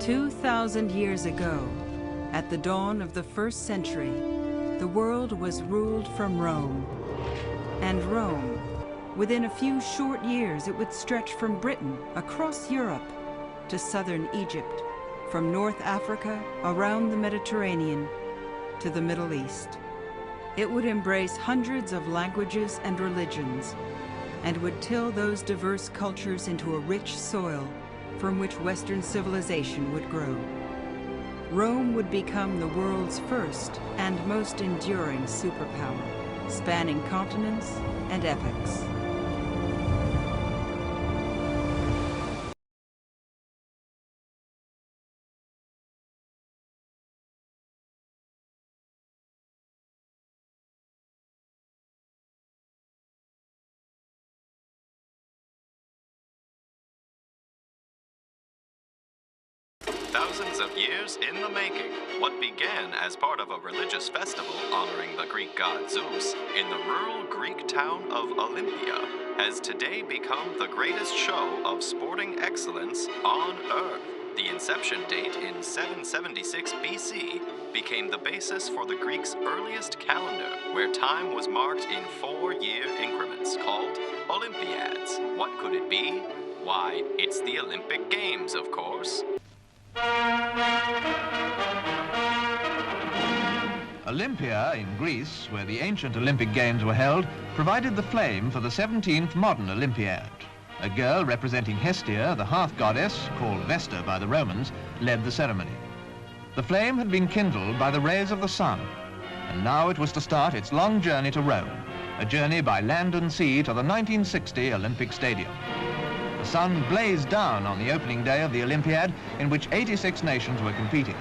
2,000 years ago, at the dawn of the 1st century, the world was ruled from Rome. And Rome, within a few short years, it would stretch from Britain across Europe to southern Egypt, from North Africa around the Mediterranean to the Middle East. It would embrace hundreds of languages and religions, and would till those diverse cultures into a rich soil from which Western civilization would grow. Rome would become the world's first and most enduring superpower, spanning continents and epochs. Thousands of years in the making, what began as part of a religious festival honoring the Greek god Zeus in the rural Greek town of Olympia has today become the greatest show of sporting excellence on Earth. The inception date in 776 BC became the basis for the Greeks' earliest calendar, where time was marked in 4-year increments called Olympiads. What could it be? Why, it's the Olympic Games, of course. Olympia in Greece, where the ancient Olympic Games were held, provided the flame for the 17th modern Olympiad. A girl representing Hestia, the hearth goddess, called Vesta by the Romans, led the ceremony. The flame had been kindled by the rays of the sun, and now it was to start its long journey to Rome, a journey by land and sea to the 1960 Olympic Stadium. The sun blazed down on the opening day of the Olympiad, in which 86 nations were competing.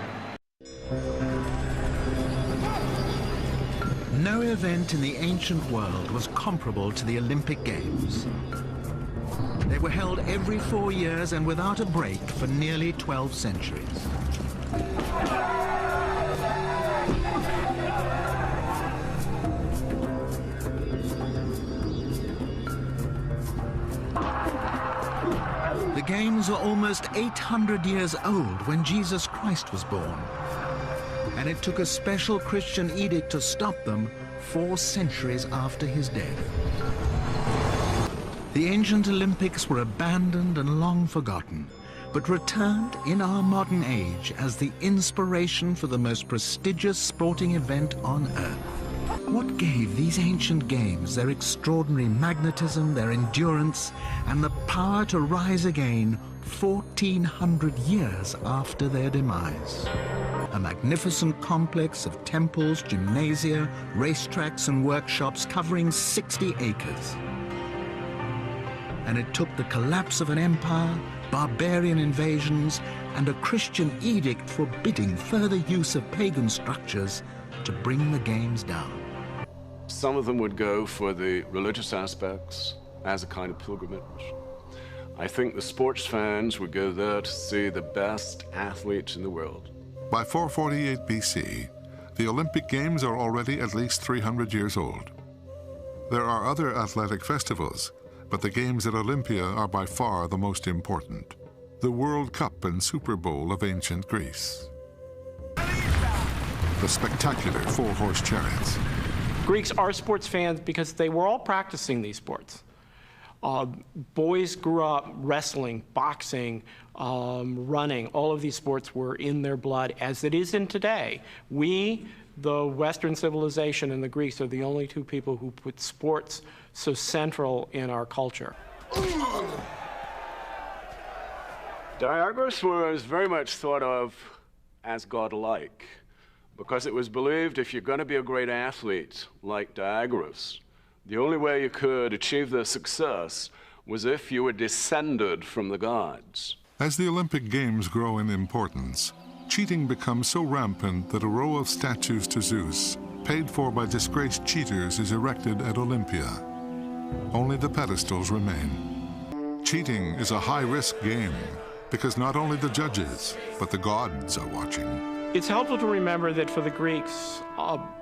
No event in the ancient world was comparable to the Olympic Games. They were held every 4 years and without a break for nearly 12 centuries. The Games were almost 800 years old when Jesus Christ was born. And it took a special Christian edict to stop them 4 centuries after his death. The ancient Olympics were abandoned and long forgotten, but returned in our modern age as the inspiration for the most prestigious sporting event on Earth. What gave these ancient games their extraordinary magnetism, their endurance, and the power to rise again 1,400 years after their demise? A magnificent complex of temples, gymnasia, racetracks, and workshops covering 60 acres. And it took the collapse of an empire, barbarian invasions, and a Christian edict forbidding further use of pagan structures to bring the games down. Some of them would go for the religious aspects as a kind of pilgrimage. I think the sports fans would go there to see the best athletes in the world. By 448 BC, the Olympic Games are already at least 300 years old. There are other athletic festivals, but the Games at Olympia are by far the most important. The World Cup and Super Bowl of ancient Greece. The spectacular 4-horse chariots. Greeks are sports fans because they were all practicing these sports. Boys grew up wrestling, boxing, running. All of these sports were in their blood, as it is in today. We, the Western civilization, and the Greeks are the only two people who put sports so central in our culture. Diagoras was very much thought of as godlike, because it was believed if you're going to be a great athlete like Diagoras, the only way you could achieve their success was if you were descended from the gods. As the Olympic Games grow in importance, cheating becomes so rampant that a row of statues to Zeus, paid for by disgraced cheaters, is erected at Olympia. Only the pedestals remain. Cheating is a high-risk game because not only the judges, but the gods are watching. It's helpful to remember that for the Greeks,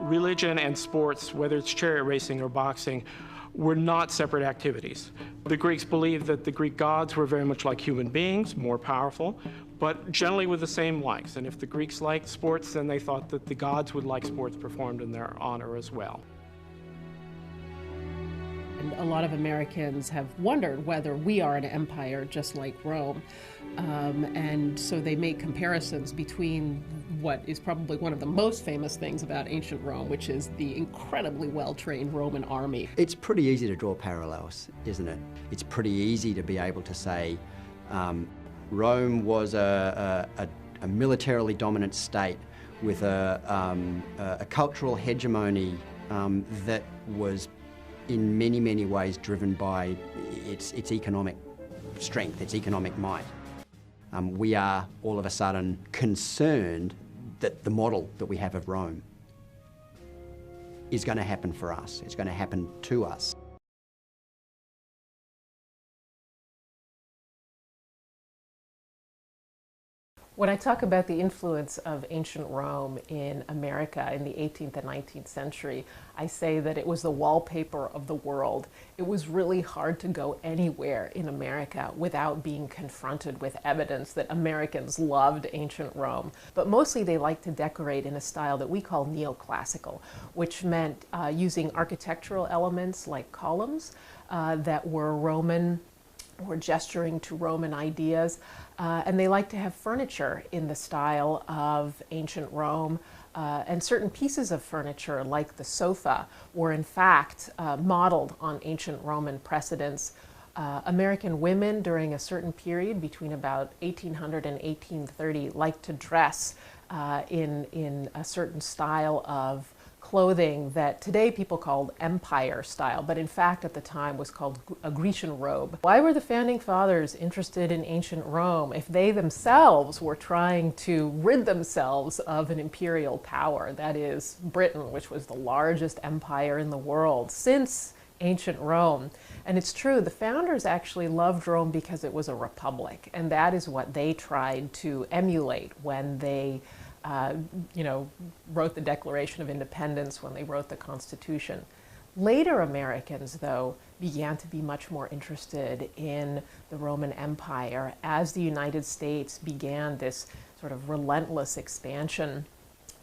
religion and sports, whether it's chariot racing or boxing, were not separate activities. The Greeks believed that the Greek gods were very much like human beings, more powerful, but generally with the same likes. And if the Greeks liked sports, then they thought that the gods would like sports performed in their honor as well. And a lot of Americans have wondered whether we are an empire just like Rome. And so they make comparisons between what is probably one of the most famous things about ancient Rome, which is the incredibly well-trained Roman army. It's pretty easy to draw parallels, isn't it? It's pretty easy to be able to say Rome was a militarily dominant state with a cultural hegemony that was in many, many ways driven by its economic strength, its economic might. We are all of a sudden concerned that the model that we have of Rome is going to happen for us. It's going to happen to us. When I talk about the influence of ancient Rome in America in the 18th and 19th century, I say that it was the wallpaper of the world. It was really hard to go anywhere in America without being confronted with evidence that Americans loved ancient Rome. But mostly they liked to decorate in a style that we call neoclassical, which meant using architectural elements like columns that were Roman or gesturing to Roman ideas. And they like to have furniture in the style of ancient Rome, and certain pieces of furniture, like the sofa, were in fact modeled on ancient Roman precedents. American women during a certain period between about 1800 and 1830 liked to dress in a certain style of clothing that today people called empire style, but in fact at the time was called a Grecian robe. Why were the founding fathers interested in ancient Rome if they themselves were trying to rid themselves of an imperial power, that is Britain, which was the largest empire in the world since ancient Rome? And it's true, the founders actually loved Rome because it was a republic, and that is what they tried to emulate when they wrote the Declaration of Independence, when they wrote the Constitution. Later Americans, though, began to be much more interested in the Roman Empire as the United States began this sort of relentless expansion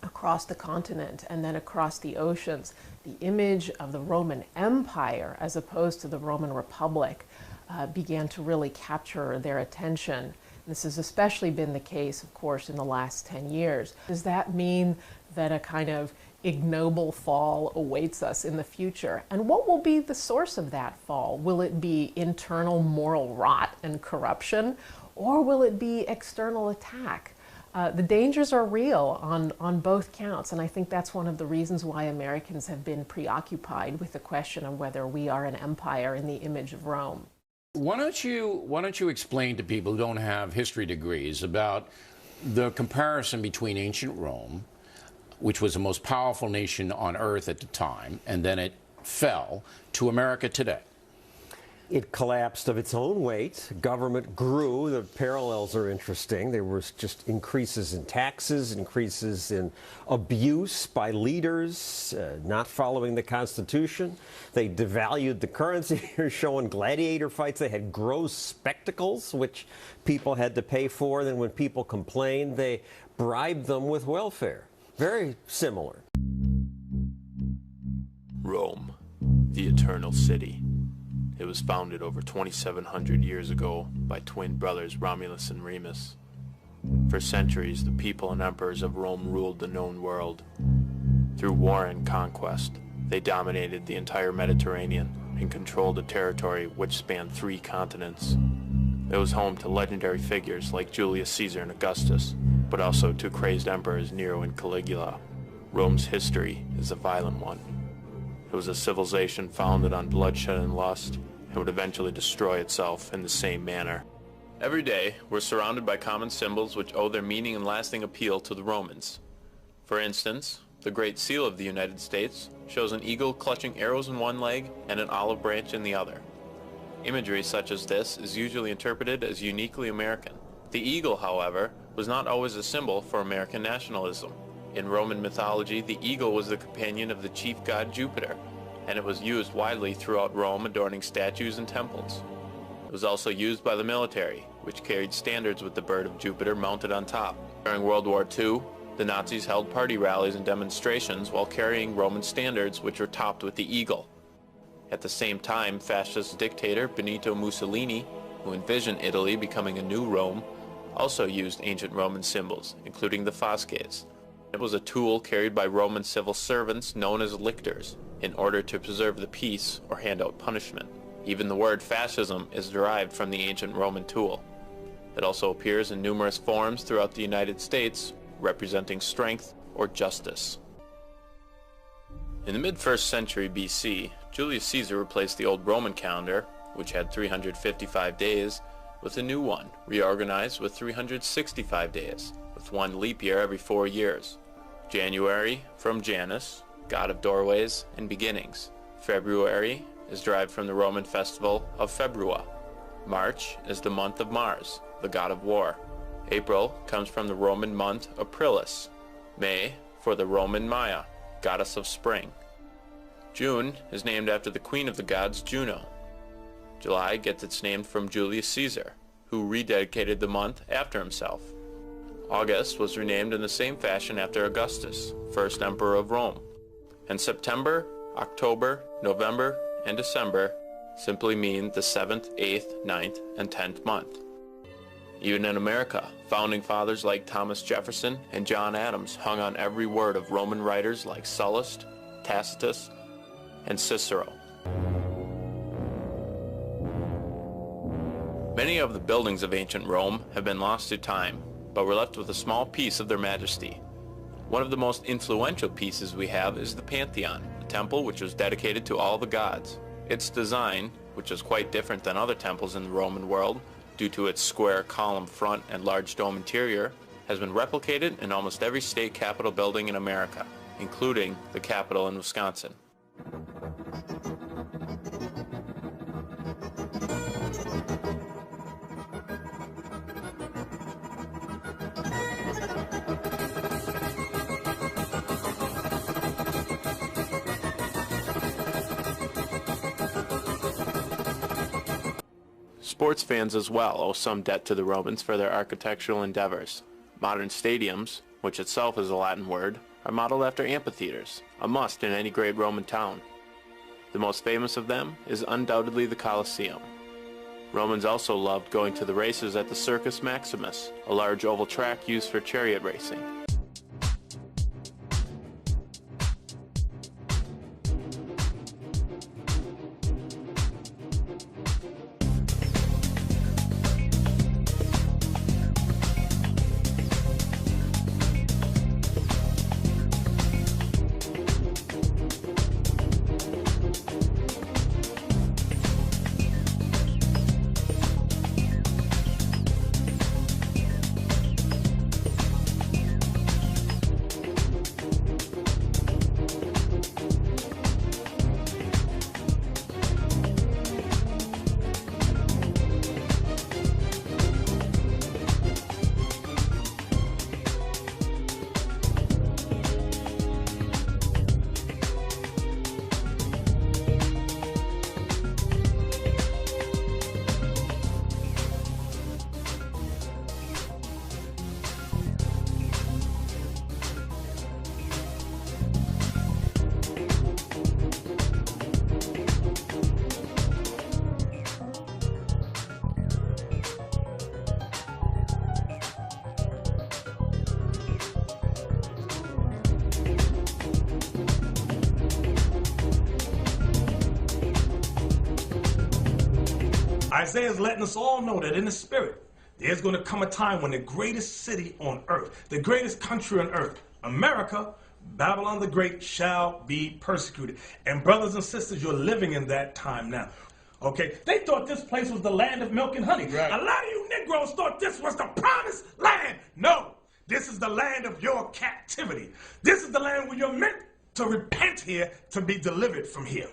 across the continent and then across the oceans. The image of the Roman Empire, as opposed to the Roman Republic, began to really capture their attention. This has especially been the case, of course, in the last 10 years. Does that mean that a kind of ignoble fall awaits us in the future? And what will be the source of that fall? Will it be internal moral rot and corruption, or will it be external attack? The dangers are real on both counts, and I think that's one of the reasons why Americans have been preoccupied with the question of whether we are an empire in the image of Rome. Why don't you explain to people who don't have history degrees about the comparison between ancient Rome, which was the most powerful nation on earth at the time, and then it fell, to America today? It collapsed of its own weight. Government grew. The parallels are interesting. There was just increases in taxes, increases in abuse by leaders, not following the Constitution. They devalued the currency. You're showing gladiator fights. They had gross spectacles, which people had to pay for. Then when people complained, they bribed them with welfare. Very similar. Rome, the eternal city. It was founded over 2,700 years ago by twin brothers Romulus and Remus. For centuries, the people and emperors of Rome ruled the known world. Through war and conquest, they dominated the entire Mediterranean and controlled a territory which spanned 3 continents. It was home to legendary figures like Julius Caesar and Augustus, but also to crazed emperors Nero and Caligula. Rome's history is a violent one. It was a civilization founded on bloodshed and lust, and would eventually destroy itself in the same manner. Every day, we're surrounded by common symbols which owe their meaning and lasting appeal to the Romans. For instance, the Great Seal of the United States shows an eagle clutching arrows in one leg and an olive branch in the other. Imagery such as this is usually interpreted as uniquely American. The eagle, however, was not always a symbol for American nationalism. In Roman mythology, the eagle was the companion of the chief god Jupiter, and it was used widely throughout Rome, adorning statues and temples. It was also used by the military, which carried standards with the bird of Jupiter mounted on top. During World War II, the Nazis held party rallies and demonstrations while carrying Roman standards which were topped with the eagle. At the same time, fascist dictator Benito Mussolini, who envisioned Italy becoming a new Rome, also used ancient Roman symbols, including the fasces. It was a tool carried by Roman civil servants known as lictors, in order to preserve the peace or hand out punishment. Even the word fascism is derived from the ancient Roman tool. It also appears in numerous forms throughout the United States, representing strength or justice. In the mid-1st century BC, Julius Caesar replaced the old Roman calendar, which had 355 days, with a new one, reorganized with 365 days, with one leap year every 4 years. January from Janus, god of doorways and beginnings. February is derived from the Roman festival of Februa. March is the month of Mars, the god of war. April comes from the Roman month Aprilis. May for the Roman Maya, goddess of spring. June is named after the queen of the gods, Juno. July gets its name from Julius Caesar, who rededicated the month after himself. August was renamed in the same fashion after Augustus, first emperor of Rome. And September, October, November, and December simply mean the 7th, 8th, 9th, and 10th month. Even in America, founding fathers like Thomas Jefferson and John Adams hung on every word of Roman writers like Sallust, Tacitus, and Cicero. Many of the buildings of ancient Rome have been lost to time, but we're left with a small piece of their majesty. One of the most influential pieces we have is the Pantheon, a temple which was dedicated to all the gods. Its design, which is quite different than other temples in the Roman world, due to its square column front and large dome interior, has been replicated in almost every state capitol building in America, including the Capitol in Wisconsin. Sports fans as well owe some debt to the Romans for their architectural endeavors. Modern stadiums, which itself is a Latin word, are modeled after amphitheaters, a must in any great Roman town. The most famous of them is undoubtedly the Colosseum. Romans also loved going to the races at the Circus Maximus, a large oval track used for chariot racing. Isaiah is letting us all know that in the spirit, there's going to come a time when the greatest city on earth, the greatest country on earth, America, Babylon the Great, shall be persecuted. And brothers and sisters, you're living in that time now. Okay, they thought this place was the land of milk and honey. Right. A lot of you Negroes thought this was the promised land. No, this is the land of your captivity. This is the land where you're meant to repent here to be delivered from here.